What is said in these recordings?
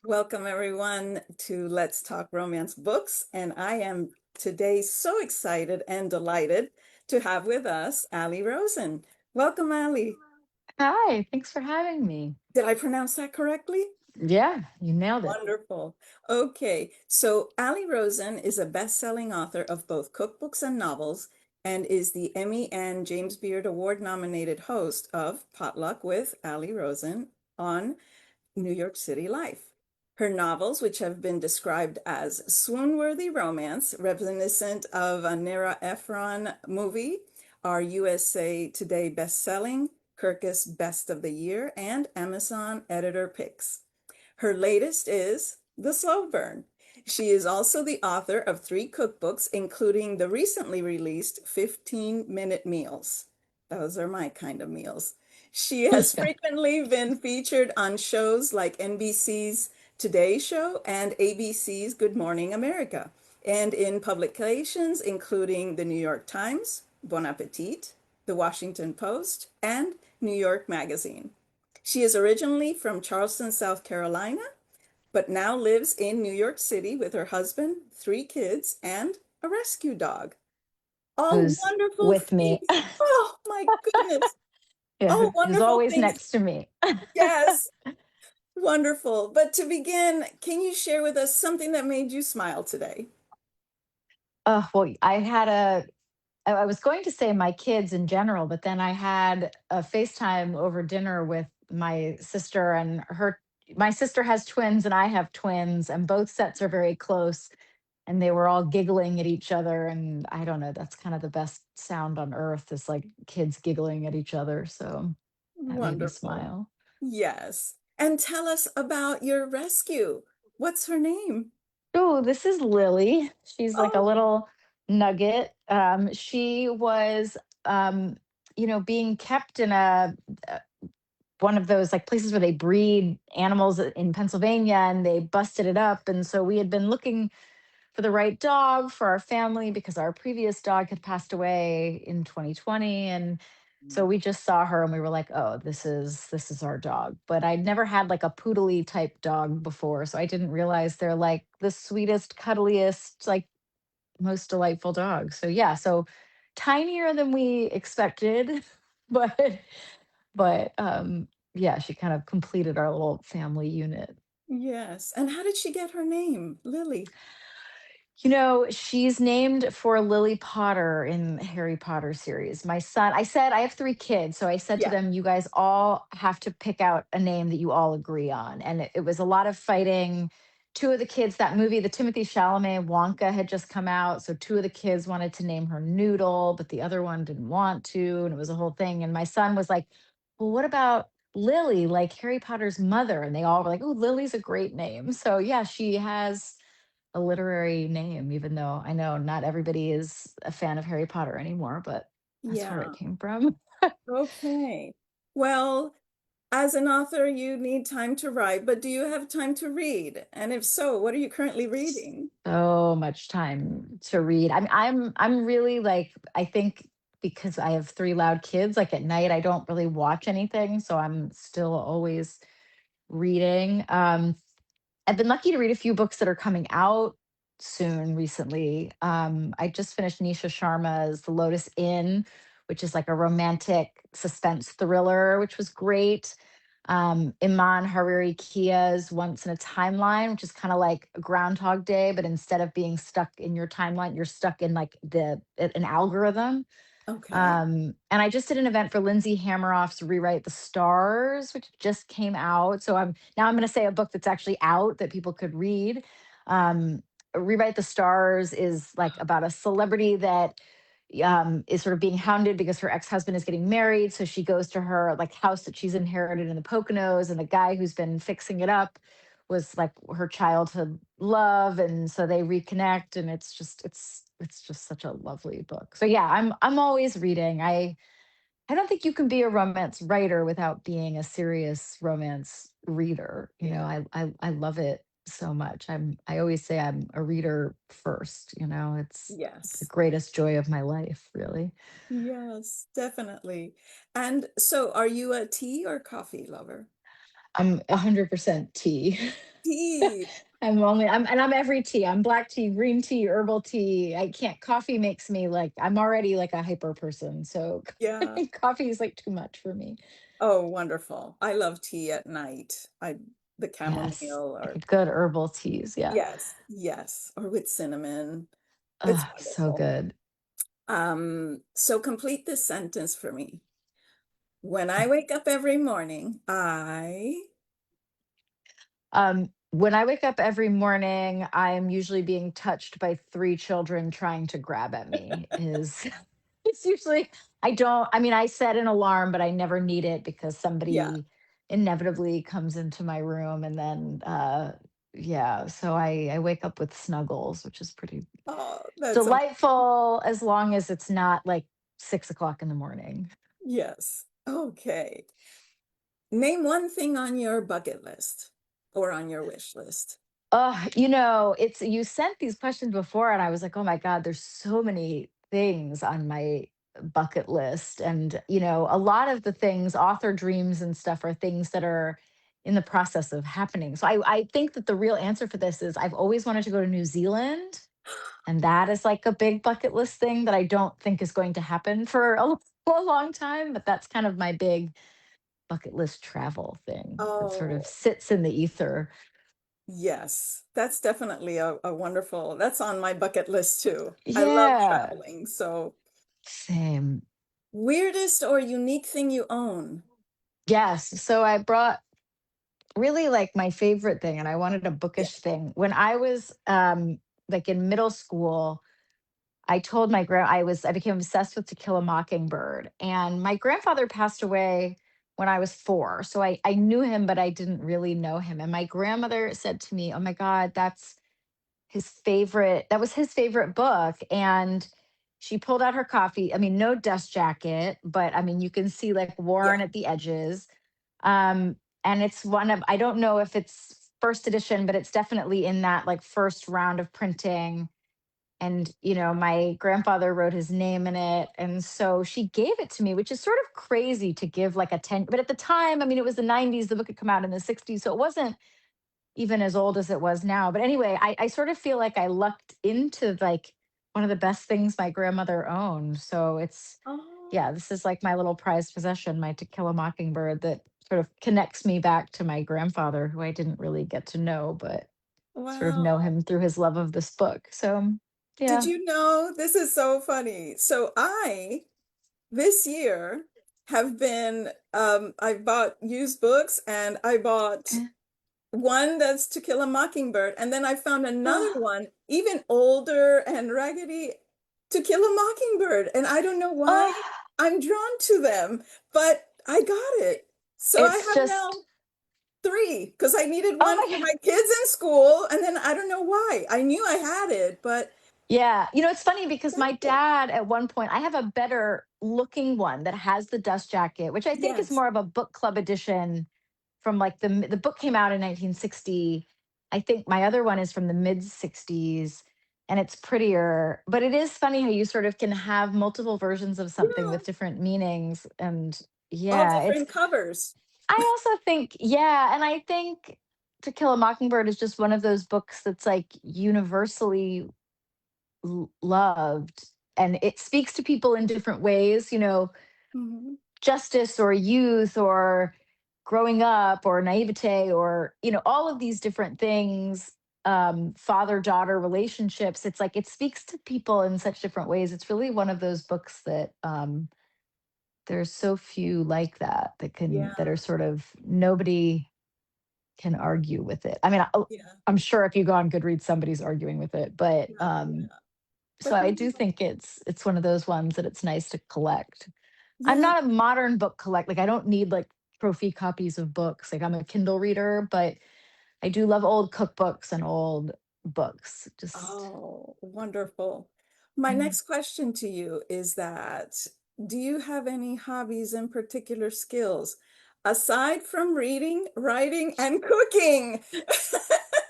Welcome, everyone, to Let's Talk Romance Books. And I am today so excited and delighted to have with us Ali Rosen. Welcome, Ali. Hi, thanks for having me. Did I pronounce that correctly? Yeah, you nailed it. Wonderful. Okay, so Ali Rosen is a best-selling author of both cookbooks and novels and is the Emmy and James Beard Award nominated host of Potluck with Ali Rosen on New York City Life. Her novels, which have been described as swoon-worthy romance, reminiscent of a Nira Ephron movie, are USA Today best-selling, Kirkus Best of the Year, and Amazon Editor Picks. Her latest is The Slow Burn. She is also the author of 3 cookbooks, including the recently released 15-minute meals. Those are my kind of meals. She has Yeah. frequently been featured on shows like NBC's Today Show and ABC's Good Morning America, and in publications including the New York Times, Bon Appetit, the Washington Post, and New York Magazine. She is originally from Charleston, South Carolina, but now lives in New York City with her husband, 3 kids, and a rescue dog. All Who's wonderful with me? things. Oh my goodness. Yeah, Oh, who's wonderful always things. next to me. Yes, wonderful. But to begin, can you share with us something that made you smile today? Well, I was going to say my kids in general, but then I had a FaceTime over dinner with my sister and my sister has twins and I have twins, and both sets are very close. And they were all giggling at each other. And I don't know, that's kind of the best sound on earth is like kids giggling at each other. So that made me Wonderful. smile. Yes. And tell us about your rescue. What's her name? Oh, this is Lily. She's like a Oh, little nugget. She was, um, being kept in a one of those like places where they breed animals in Pennsylvania, and they busted it up. And so we had been looking for the right dog for our family because our previous dog had passed away in 2020. And so we just saw her and we were like, oh, this is our dog. But I'd never had like a poodly type dog before, so I didn't realize they're like the sweetest, cuddliest, like most delightful dogs. So yeah, so tinier than we expected, but yeah, she kind of completed our little family unit. yes. And how did she get her name? Lily. She's named for Lily Potter in Harry Potter series. My son, I said, I have 3 kids. So I said to Yeah. them, you guys all have to pick out a name that you all agree on. And it was a lot of fighting. 2 of the kids, that movie, the Timothy Chalamet Wonka had just come out. So 2 of the kids wanted to name her Noodle, but the other one didn't want to. And it was a whole thing. And my son was like, well, what about Lily, like Harry Potter's mother? And they all were like, oh, Lily's a great name. So yeah, she has a literary name, even though I know not everybody is a fan of Harry Potter anymore, but that's where it Yeah. came from. Okay. Well, as an author, you need time to write, but do you have time to read? And if so, what are you currently reading? So much time to read. I'm really like, I think because I have 3 loud kids, like at night I don't really watch anything, so I'm still always reading. I've been lucky to read a few books that are coming out soon recently. I just finished Nisha Sharma's The Lotus Inn, which is like a romantic suspense thriller, which was great. Iman Hariri Kia's Once in a Timeline, which is kind of like a Groundhog Day, but instead of being stuck in your timeline, you're stuck in like an algorithm. Okay. And I just did an event for Lindsay Hammeroff's Rewrite the Stars, which just came out. So I'm going to say a book that's actually out that people could read. Rewrite the Stars is like about a celebrity that is sort of being hounded because her ex-husband is getting married. So she goes to her like house that she's inherited in the Poconos, and the guy who's been fixing it up was like her childhood love, and so they reconnect, and it's just such a lovely book. So yeah, I'm always reading. I don't think you can be a romance writer without being a serious romance reader. Yeah. I love it so much. I always say I'm a reader first. It's the Yes. greatest joy of my life, really. Yes, definitely. And so are you a tea or coffee lover? I'm 100% tea. Tea. I'm every tea. I'm black tea, green tea, herbal tea. I can't, coffee makes me like, I'm already like a hyper person. So Yeah. coffee is like too much for me. Oh, wonderful. I love tea at night. The Yes. chamomile Like a or good herbal teas. Yeah. yes, yes, or with cinnamon. It's Oh, so wonderful. good. So complete this sentence for me. When I wake up every morning, When I wake up every morning, I am usually being touched by three children trying to grab at me. Is it's usually I don't. I mean, I set an alarm, but I never need it because yeah. somebody inevitably comes into my room, and then yeah. So I wake up with snuggles, which is pretty Oh, that's delightful as long as it's not like 6 o'clock in the morning. yes. Okay. Name one thing on your bucket list or on your wish list. It's you sent these questions before, and I was like, oh my God, there's so many things on my bucket list. And, a lot of the things, author dreams and stuff, are things that are in the process of happening. So I think that the real answer for this is I've always wanted to go to New Zealand. And that is like a big bucket list thing that I don't think is going to happen for a long time. But that's kind of my big bucket list travel thing that sort of Oh, sits in the ether. yes. That's definitely a wonderful, that's on my bucket list too. I love Yeah. traveling. So, Same. weirdest or unique thing you own? Yes. So I brought really like my favorite thing, and I wanted a Yeah. bookish thing. When I was like in middle school, I told I became obsessed with To Kill a Mockingbird. And my grandfather passed away when I was 4. So I knew him, but I didn't really know him. And my grandmother said to me, oh my God, that was his favorite book. And she pulled out her coffee. I mean, no dust jacket, but I mean, you can see like Yeah. worn at the edges. Um, and it's one of, I don't know if it's first edition, but it's definitely in that like first round of printing. And, my grandfather wrote his name in it. And so she gave it to me, which is sort of crazy to give like a 10, but at the time, I mean, it was the 90s, the book had come out in the 60s. So it wasn't even as old as it was now. But anyway, I sort of feel like I lucked into like one of the best things my grandmother owned. So Oh, yeah, this is like my little prized possession, my To Kill a Mockingbird, that sort of connects me back to my grandfather, who I didn't really get to know, but sort of know wow. him through his love of this book. So Did yeah. you know this is so funny? So I this year have been I bought used books and I bought Eh. one that's To Kill a Mockingbird and then I found another Oh, one even older and raggedy To Kill a Mockingbird and I don't know why oh, I'm drawn to them, but I got it. So I it's have just, now three because I needed oh one my for God. my kids in school and then I don't know why. I knew I had it, but Yeah. It's funny because my thankful. dad, at one point, I have a better looking one that has the dust jacket, which I think is Yes. more of a book club edition from like the book came out in 1960. I think my other one is from the mid 60s, and it's prettier. But it is funny how you sort of can have multiple versions of something Yeah. with different meanings. And All yeah, different covers. I also think, yeah, and I think To Kill a Mockingbird is just one of those books that's like universally loved, and it speaks to people in different ways, Mhm. justice or youth or growing up or naivete or all of these different things, father daughter relationships. It's like it speaks to people in such different ways. It's really one of those books that there's so few like Yeah, that are sort of nobody can argue with it. I mean, yeah, I'm sure if you go on Goodreads somebody's arguing with it, but yeah, yeah. so But I do no, think it's one of those ones that it's nice to collect. I'm yeah. not a modern book collect, like I don't need like trophy copies of books. Like I'm a Kindle reader, but I do love old cookbooks and old books. Just Oh, wonderful. My yeah. next question to you is that do you have any hobbies and particular skills aside from reading, writing, and cooking?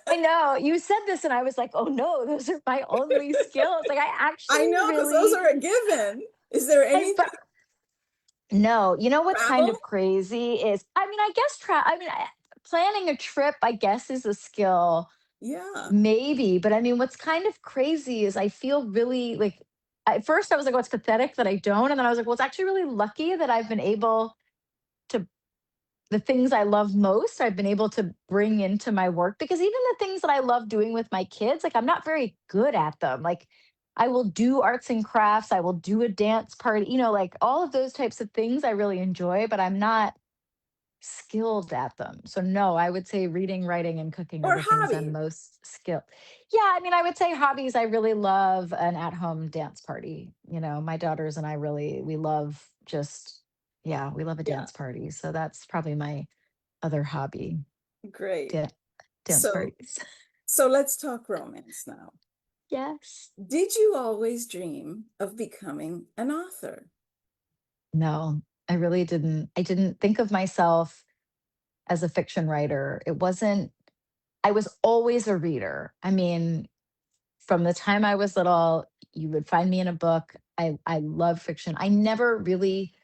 I know you said this and I was like, "Oh no, those are my only skills." Like I I actually know because those really are a given. Is there I anything no, what's kind travel? of crazy is I mean, I guess planning a trip, I guess, is a skill. Yeah. Maybe, but I mean, what's kind of crazy is I feel really like at first I was like, "What's pathetic that I don't?" And then I was like, "Well, it's actually really lucky that I've been able to the things I love most, I've been able to bring into my work because even the things that I love doing with my kids, like I'm not very good at them. Like I will do arts and crafts, I will do a dance party, like all of those types of things I really enjoy, but I'm not skilled at them. So no, I would say reading, writing, and cooking are Or the things I'm hobbies. most skilled. Yeah, I mean, I would say hobbies. I really love an at-home dance party. My daughters and I really we love just yeah, we love a Yeah. dance party. So that's probably my other hobby. Great. Dan- Dance So, parties. so let's talk romance now. Yes. Did you always dream of becoming an author? No, I really didn't. I didn't think of myself as a fiction writer. It wasn't I was always a reader. I mean, from the time I was little, you would find me in a book. I love fiction. I never really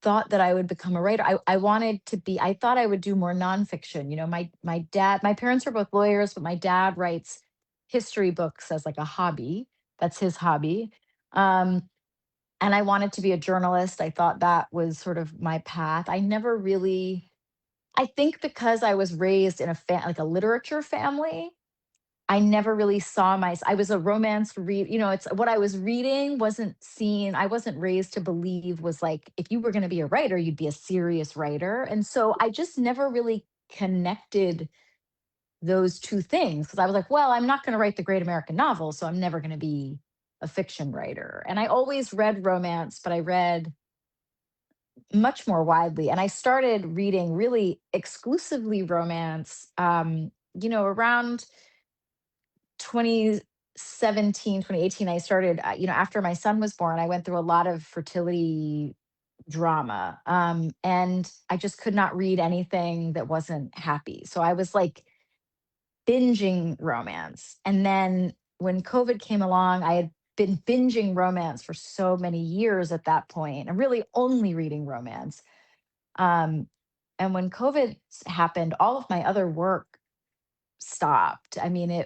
thought that I would become a writer. I wanted to be, I thought I would do more nonfiction. My parents are both lawyers, but my dad writes history books as like a hobby. That's his hobby. Um, and I wanted to be a journalist. I thought that was sort of my path. I never really, I think because I was raised in like a literature family, I never really saw I was a romance read, it's what I was reading wasn't seen. I wasn't raised to believe was like if you were going to be a writer, you'd be a serious writer. And so I just never really connected those two things because I was like, well, I'm not going to write the great American novel, so I'm never going to be a fiction writer. And I always read romance, but I read much more widely. And I started reading really exclusively romance around 2017, 2018, I started, after my son was born, I went through a lot of fertility drama. And I just could not read anything that wasn't happy. So I was like binging romance. And then when COVID came along, I had been binging romance for so many years at that point and really only reading romance. Um, and when COVID happened, all of my other work stopped. I mean,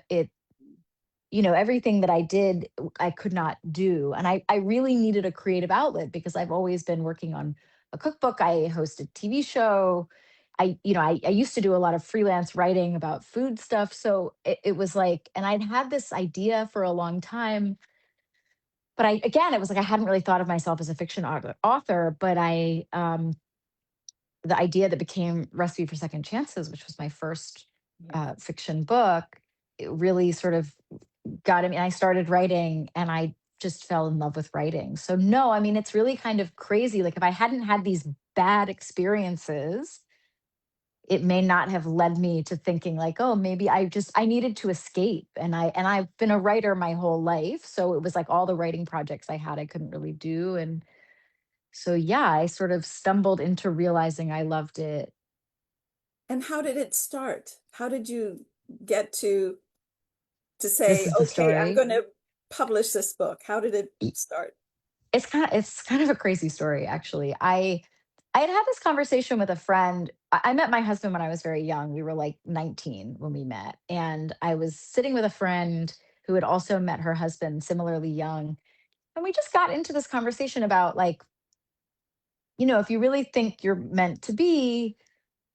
everything that I did, I could not do. And I really needed a creative outlet because I've always been working on a cookbook. I host a TV show. I used to do a lot of freelance writing about food stuff. So it was like, and I'd had this idea for a long time, but again, it was like I hadn't really thought of myself as a fiction author, but the idea that became Recipe for Second Chances, which was my first Yeah. fiction book, it really sort of got him. And I started writing and I just fell in love with writing. So, no, I mean, it's really kind of crazy. Like, if I hadn't had these bad experiences, it may not have led me to thinking like, oh, maybe I needed to escape. And I've been a writer my whole life. So it was like all the writing projects I had, I couldn't really do. And so, yeah, I sort of stumbled into realizing I loved it. And how did it start? How did you get to This say, is the okay, I'm story. going to publish this book? How did it start? It's kind of a crazy story, actually. I had this conversation with a friend. I met my husband when I was very young. We were like 19 when we met, and I was sitting with a friend who had also met her husband similarly young, and we just got into this conversation about like, if you really think you're meant to be,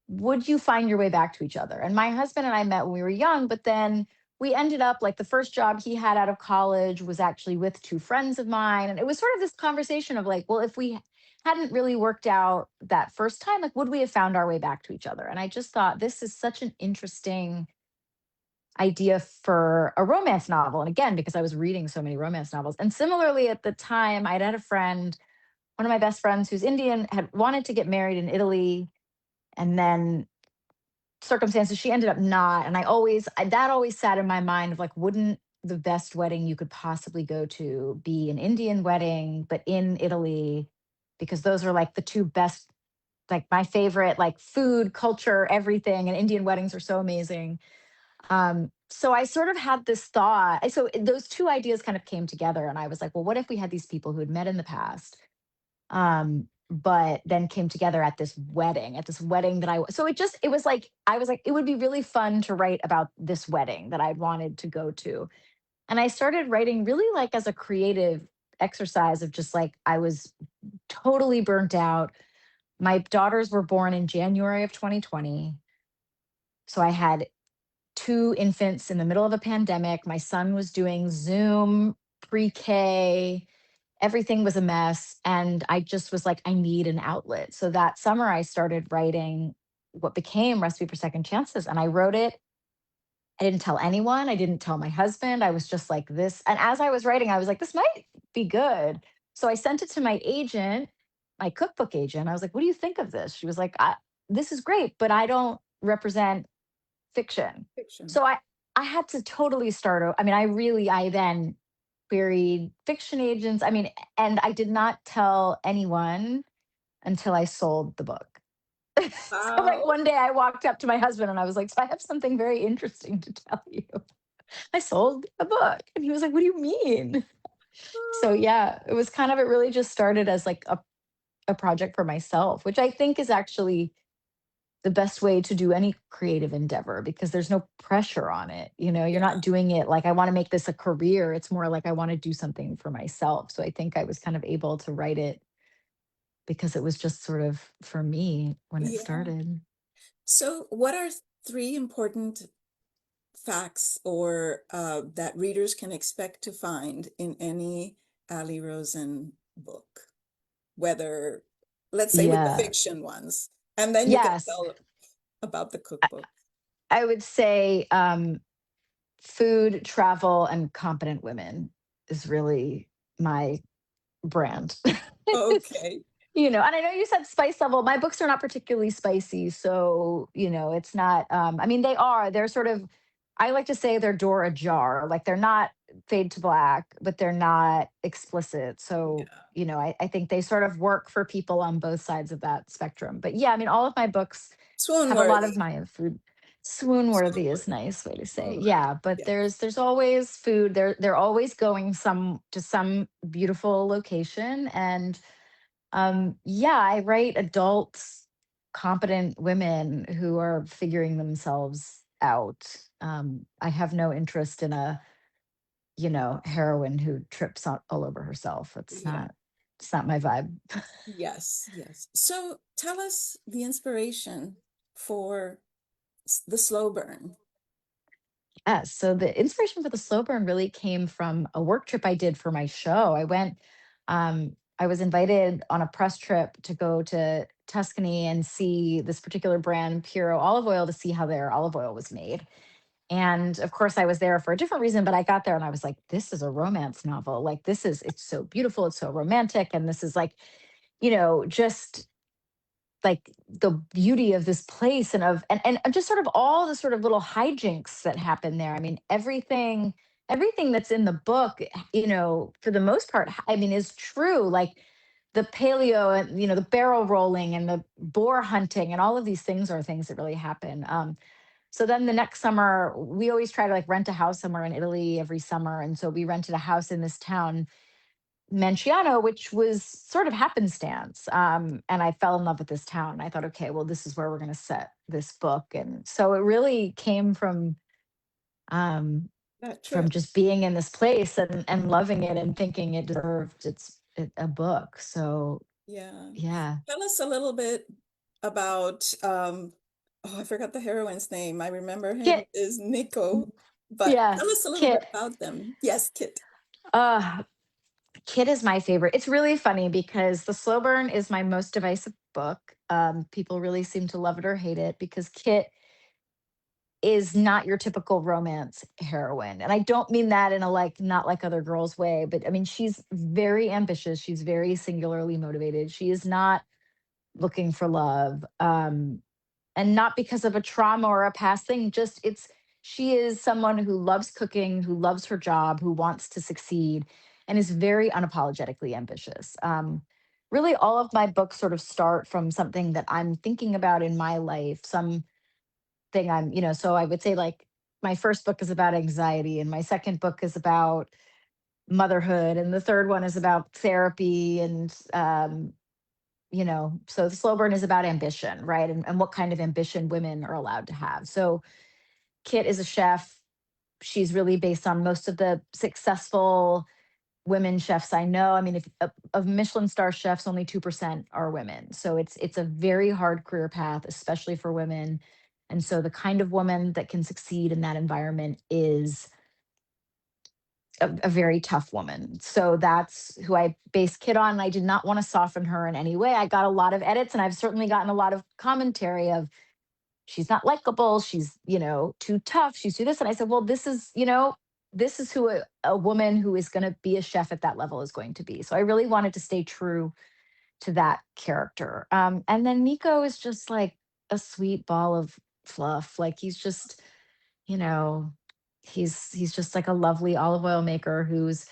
would you find your way back to each other? And my husband and I met when we were young, but then we ended up like the first job he had out of college was actually with two friends of mine. And it was sort of this conversation of like, well, if we hadn't really worked out that first time, like, would we have found our way back to each other? And I just thought this is such an interesting idea for a romance novel. And again, because I was reading so many romance novels. And similarly, at the time, I'd had a friend, one of my best friends who's Indian, had wanted to get married in Italy. And then circumstances she ended up not, and that always sat in my mind of like, wouldn't the best wedding you could possibly go to be an Indian wedding but in Italy, because those are like the two best, like my favorite, like food culture, everything, and Indian weddings are so amazing. So I sort of had this thought, so those two ideas kind of came together and I was like, well, what if we had these people who had met in the past, but then came together at this wedding that so it was like, I was like, it would be really fun to write about this wedding that I wanted to go to. And I started writing really like as a creative exercise of just like, I was totally burnt out. My daughters were born in January of 2020. So I had two infants in the middle of a pandemic. My son was doing Zoom pre-K. Everything was a mess. And I just was like, I need an outlet. So that summer, I started writing what became Recipe for Second Chances. And I wrote it. I didn't tell anyone. I didn't tell my husband. I was just like this. And as I was writing, I was like, this might be good. So I sent it to my agent, my cookbook agent. I was like, what do you think of this? She was like, this is great, but I don't represent fiction. Fiction. So I had to totally start. I mean, I then queried fiction agents. I mean, and I did not tell anyone until I sold the book. So like Wow. one day I walked up to my husband and I was like, so I have something very interesting to tell you. I sold a book. And he was like, what do you mean? So yeah, it really just started as like a project for myself, which I think is actually the best way to do any creative endeavor because there's no pressure on it. You're Yeah. not doing it like I want to make this a career. It's more like I want to do something for myself. So I think I was kind of able to write it because it was just sort of for me when it Yeah. started. So, what are three important facts or that readers can expect to find in any Ali Rosen book? Whether, let's say, with the Yeah. fiction ones, and then you can Yes. tell about the I, cookbook. I would say food, travel, and competent women is really my brand. Okay. And I know you said spice level. My books are not particularly spicy, so it's not. I mean, they're sort of. I like to say they're door ajar. Like they're not fade to black, but they're not explicit. So Yeah. I think they sort of work for people on both sides of that spectrum. But yeah, I mean, all of my books Swoon have a lot of worthy. my food. Swoon Swoon worthy is a worthy. nice way to say. All right. Yeah, but Yeah. there's always food. They're always going to some beautiful location. And yeah, I write adults, competent women who are figuring themselves out. I have no interest in a heroine who trips all over herself. Yeah. It's not my vibe. Yes. Yes. So tell us the inspiration for the slow burn. Yeah, so the inspiration for the slow burn really came from a work trip I did for my show. I was invited on a press trip to go to Tuscany and see this particular brand, Puro Olive Oil, to see how their olive oil was made. And of course, I was there for a different reason, but I got there and I was like, this is a romance novel. Like, it's so beautiful. It's so romantic. And this is like, just like the beauty of this place and just sort of all the sort of little hijinks that happen there. I mean, everything that's in the book, for the most part, I mean, is true. Like the paleo and the barrel rolling and the boar hunting and all of these things are things that really happen. So then the next summer, we always try to like rent a house somewhere in Italy every summer, and so we rented a house in this town Manciano, which was sort of happenstance. And I fell in love with this town. I thought, okay, well, this is where we're going to set this book. And so it really came um, That from trip. just being in this place and loving it and thinking it deserved a book. So Yeah. yeah, Tell us a little bit about oh, I forgot the heroine's name. I remember him Kit, is Nico, but yeah, tell us a little bit Kit. about them. Yes, Kit. Uh, Kit is my favorite. It's really funny because The Slow Burn is my most divisive book. People really seem to love it or hate it because Kit is not your typical romance heroine. And I don't mean that in a like not like other girls way, but I mean she's very ambitious, she's very singularly motivated. She is not looking for love. And not because of a trauma or a past thing, just she is someone who loves cooking, who loves her job, who wants to succeed and is very unapologetically ambitious. Really all of my books sort of start from something that I'm thinking about in my life, some thing so I would say like my first book is about anxiety and my second book is about motherhood and the third one is about therapy and so the slow burn is about ambition, right? And what kind of ambition women are allowed to have. So Kit is a chef. She's really based on most of the successful women chefs I know. I mean, if of Michelin star chefs, only 2% are women. So it's a very hard career path, especially for women. And so the kind of woman that can succeed in that environment is a very tough woman. So that's who I base Kit on. And I did not want to soften her in any way. I got a lot of edits, and I've certainly gotten a lot of commentary of she's not likable, she's, too tough, she's too this. And I said, well, this is who a woman who is going to be a chef at that level is going to be. So I really wanted to stay true to that character. And then Nico is just like a sweet ball of fluff. Like you know, he's just like a lovely olive oil maker who's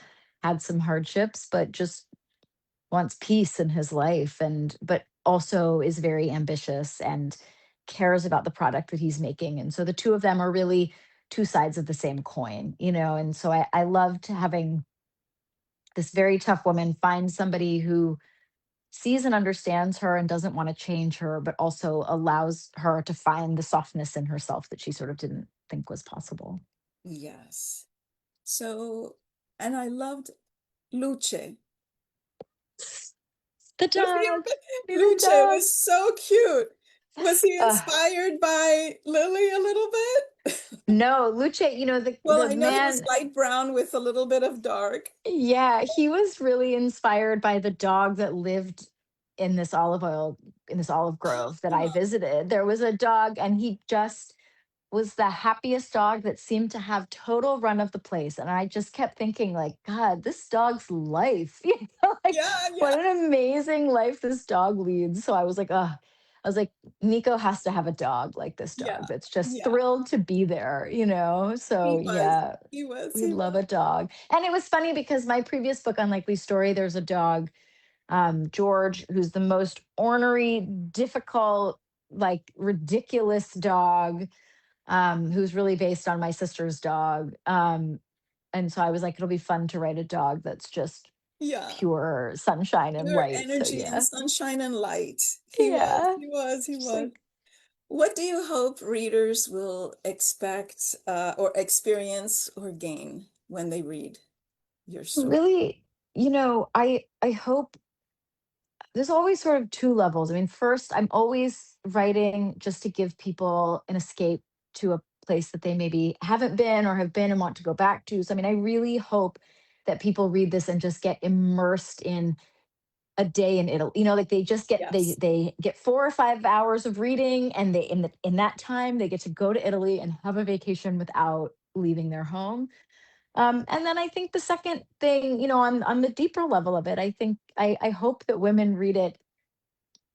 had some hardships, but just wants peace in his life, and but also is very ambitious and cares about the product that he's making. And so the two of them are really two sides of the same coin, and so I loved having this very tough woman find somebody who sees and understands her and doesn't want to change her, but also allows her to find the softness in herself that she sort of didn't think was possible. Yes. So, and I loved Luce. The Was he dog, the Luce dog. was so cute. Was he Uh, inspired by Lily a little bit? no, Luce, the Well, the I know he was man. light brown with a little bit of dark. Yeah, he was really inspired by the dog that lived in this olive grove that I Oh, visited. There was a dog, and he just was the happiest dog that seemed to have total run of the place. And I just kept thinking, like, God, this dog's life, like yeah, what yeah, an amazing life this dog leads. So I was like, Nico has to have a dog like this yeah, dog that's just yeah. thrilled to be there. So He was, yeah, he was, we he love was. a dog. And it was funny because my previous book, Unlikely Story, there's a dog, George, who's the most ornery, difficult, like ridiculous dog, who's really based on my sister's dog. And so I was like, it'll be fun to write a dog that's just Yeah. pure sunshine and Pure light. So energy and yeah. sunshine and light. He was, Yeah. he was, he Just was. like What do you hope readers will expect or experience or gain when they read your story? really, I hope there's always sort of two levels. I mean, first, I'm always writing just to give people an escape to a place that they maybe haven't been or have been and want to go back to. So, I mean, I really hope that people read this and just get immersed in a day in Italy. Like they just get Yes. they get 4 or 5 hours of reading, and they in that time they get to go to Italy and have a vacation without leaving their home. And then I think the second thing, on the deeper level of it, I think I hope that women read it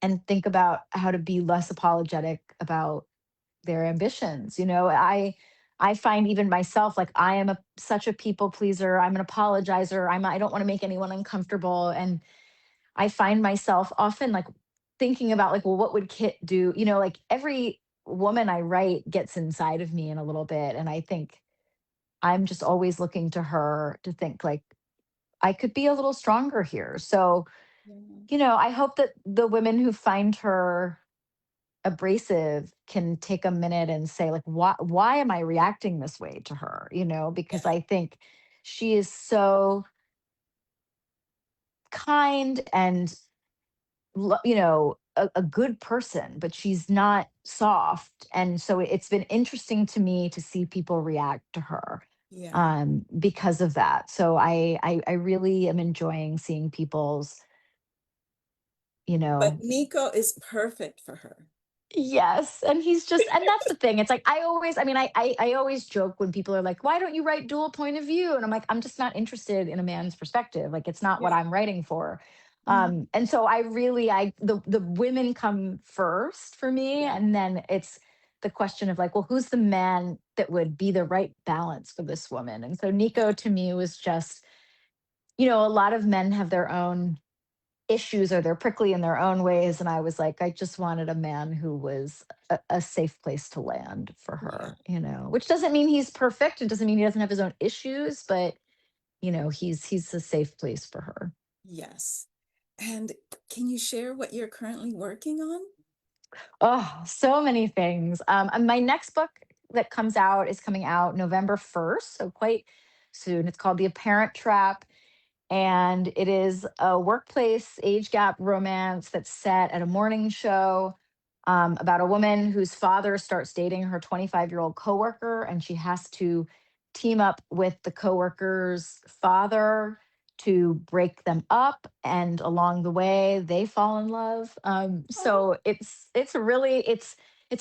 and think about how to be less apologetic about their ambitions. I find even myself, like I am such a people pleaser. I'm an apologizer. I don't want to make anyone uncomfortable, and I find myself often like thinking about like, well, what would Kit do? Like every woman I write gets inside of me in a little bit, and I think I'm just always looking to her to think like I could be a little stronger here. So, Yeah. I hope that the women who find her abrasive can take a minute and say like why am I reacting this way to her? Yeah. Because I think she is so kind and a good person, but she's not soft. And so it's been interesting to me to see people react to her Yeah. because of that. So I really am enjoying seeing people's, you But know, Nico is perfect for her. yes. And and that's the thing. It's like, I always joke when people are like, why don't you write dual point of view? And I'm like, I'm just not interested in a man's perspective. Like, it's not what Yeah. I'm writing for. Mhm. And so the women come first for me. Yeah. And then it's the question of like, well, who's the man that would be the right balance for this woman? And so Nico to me was just, a lot of men have their own issues or they're prickly in their own ways. And I was like, I just wanted a man who was a safe place to land for Yeah. her, which doesn't mean he's perfect. It doesn't mean he doesn't have his own issues, but he's a safe place for her. Yes. And can you share what you're currently working on? Oh, so many things. And my next book that comes out is coming out November 1st, so quite soon. It's called The Apparent Trap, and it is a workplace age gap romance that's set at a morning show, about a woman whose father starts dating her 25-year-old coworker, and she has to team up with the coworker's father to break them up. And along the way, they fall in love. Oh, So it's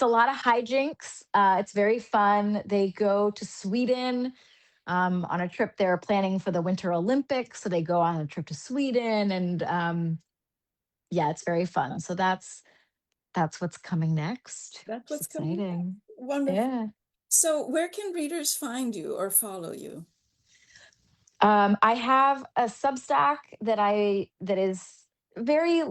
a lot of hijinks. It's very fun. They go to Sweden on a trip. They're planning for the Winter Olympics, so they go on a trip to Sweden, and yeah, it's very fun. So that's what's coming next, that's which is what's coming up. exciting. Wonderful. Yeah. So where can readers find you or follow you? I have a Substack that is very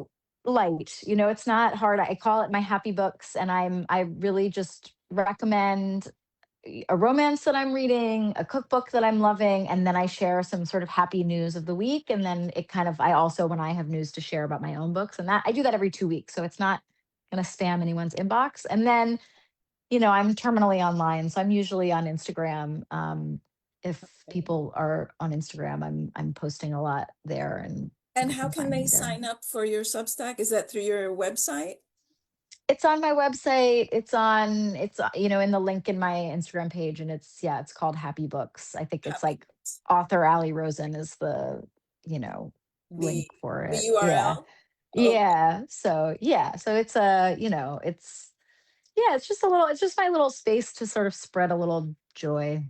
light. You know, it's not hard. I call it my happy books, and I really just recommend a romance that I'm reading, a cookbook that I'm loving, and then I share some sort of happy news of the week. And then it kind of, I also, when I have news to share about my own books, and that I do that every 2 weeks. So it's not going to spam anyone's inbox. And then, I'm terminally online. So I'm usually on Instagram. If Okay. people are on Instagram, I'm posting a lot there, and And they how can can find they me there. sign up for your Substack? Is that through your website? It's on my website. It's in the link in my Instagram page, and it's called Happy Books. I think it's Happy like author Ali Rosen is the, you know, the link for the it. Yeah. URL? Okay, So it's it's just my little space to sort of spread a little joy.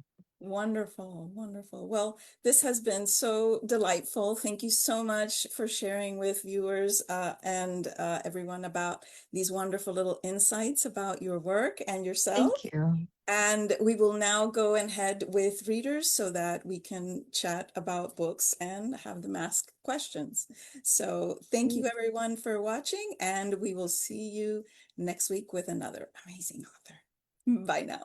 wonderful, wonderful. Well, this has been so delightful. Thank you so much for sharing with viewers and everyone about these wonderful little insights about your work and yourself. Thank you. And we will now go ahead with readers so that we can chat about books and have them ask questions. So thank you everyone for watching, and we will see you next week with another amazing author. Bye now.